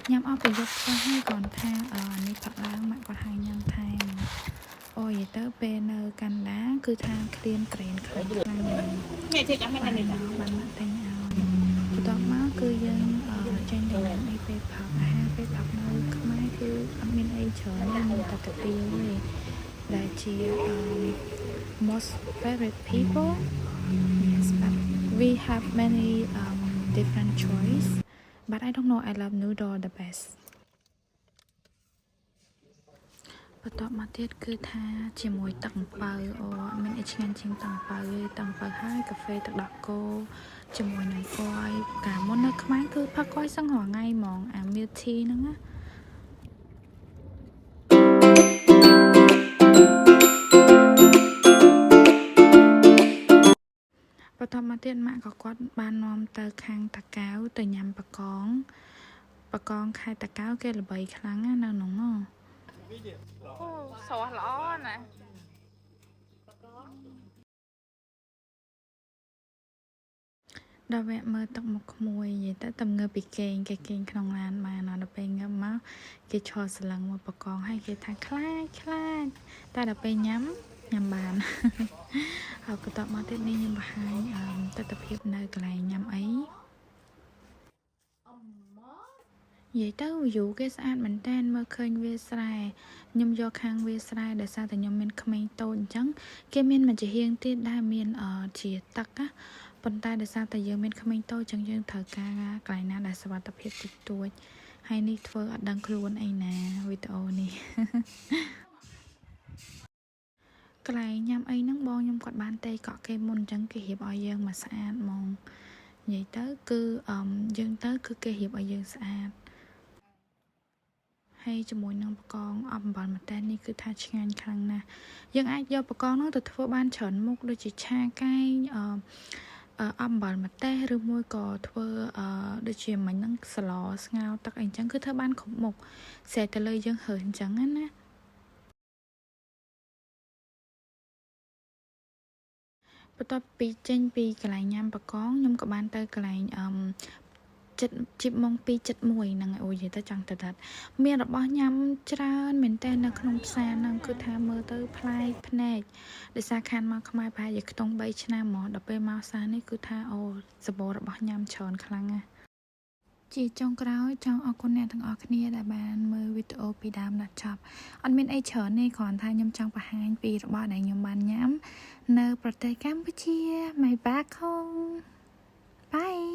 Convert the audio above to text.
nhắm ở bây giờ có hai còn thaนี่ผักล้างมันก็ทางยำไทยโอ้ยเตอร์เป็นกันนะคือทางเคลียนเกรนคลังคลังเนี่ยจะให้กันเลยจ้ะ บันมาเต็งเอาต่อมาคือยังเจนยังไอไปผักไปผักมาคือไม่คือมินไอเฉยยังตัดตะเกียบเลยได้เชีย most favorite people yes but we have many different choice but I don't know I love noodle the best បន្ទាប់មកទៀតគឺថាជាមួយទឹកអំពៅអូមានអីឆ្ងាញ់ជាងទឹកអំពៅទេទឹកអំពៅហើយកាហ្វេទឹកដោះគោជាមួយនឹងគួយកាលមុននៅខ្មែរគឺផឹកគួយសឹងរាល់ថ្ងៃហ្មងអា milk tea ហ្នឹងណាបន្ទាប់មកទៀតម៉ាក់ក៏គាត់បាននាំទៅខាងតាកៅទៅញ៉ាំបកងខេត្តតាកៅគេល្បីខ្លាំងណាស់នៅក្នុងនោះអូសោះល្អណាស់ដល់វគ្គមើលទឹកមុខក្មួយនិយាយទៅតំងើពីគេក្នុងឡានបានដល់ពេលងើបមកគេឈរស្លឹងមកបកងឲ្យគេថាខ្លាចតែដល់ពេលញ៉ាំបានហើយបន្ទាប់មកទៀតនេះខ្ញុំបង្ហាញទស្សនភាពនៅកន្លែងញ៉ាំអីនិយាយទៅ view គេស្អាតមែនតើមើលឃើញវាស្រែខ្ញុំយកខាងវាស្រែដោយសារតែខ្ញុំមានក្មេងតូចអញ្ចឹងគេមានមួយជាហៀងទៀតដែលមានជាទឹកណាប៉ុន្តែដោយសារតែយើងមានក្មេងតូចអញ្ចឹងយើងត្រូវការកន្លែងណាដែលសុវត្ថិភាពតិចតួចហើយនេះធ្វើអត់ដឹងខ្លួនអីណាវីដេអូនេះកន្លែងញ៉ាំអីហ្នឹងបងខ្ញុំគាត់បានទេកក់គេមុនអញ្ចឹងគេរៀបឲ្យយើងមកស្អាតហ្មងនិយាយទៅគឺយើងទៅគឺគេរៀបឲ្យយើងស្អាតហើយជាមួយនឹងបកងអំបិលម្ទេសនេះគឺថាឆ្ងាញ់ខ្លាំងណាស់យើងអាចយកបកងនោះទៅធ្វើបានច្រើនមុខដូចជាឆាកែងអំបិលម្ទេសឬមួយក៏ធ្វើដូចជាមិញហ្នឹងស្លស្ងោរទឹកអីចឹងគឺធ្វើបានគ្រប់មុខស្រេចទៅលើយើងហើអញ្ចឹងណាបន្ទាប់ពីចេញពីកន្លែងញ៉ាំបកងខ្ញុំក៏បានទៅកន្លែងចិត្តម៉ោង 2:71 ហ្នឹងអូយនិយាយទៅចង់ទៅដាត់មានរបស់ញ៉ាំច្រើនមែនតើនៅក្នុងផ្សារហ្នឹងគឺថាមើលទៅប្លែកភ្នែកដោយសារខានមកខ្មែរប្រហែលជាខ្ទង់3ឆ្នាំហ្មងដល់ពេលមកផ្សារនេះគឺថាអូសម្បូររបស់ញ៉ាំច្រើនខ្លាំងណាស់ជាចុងក្រោយចង់អរគុណអ្នកទាំងអស់គ្នាដែលបានមើលវីដេអូពីដើមដល់ចប់អត់មានអីច្រើនទេគ្រាន់តែខ្ញុំចង់បង្ហាញពីរបស់ដែលខ្ញុំបានញ៉ាំនៅប្រទេសកម្ពុជា My back home Bye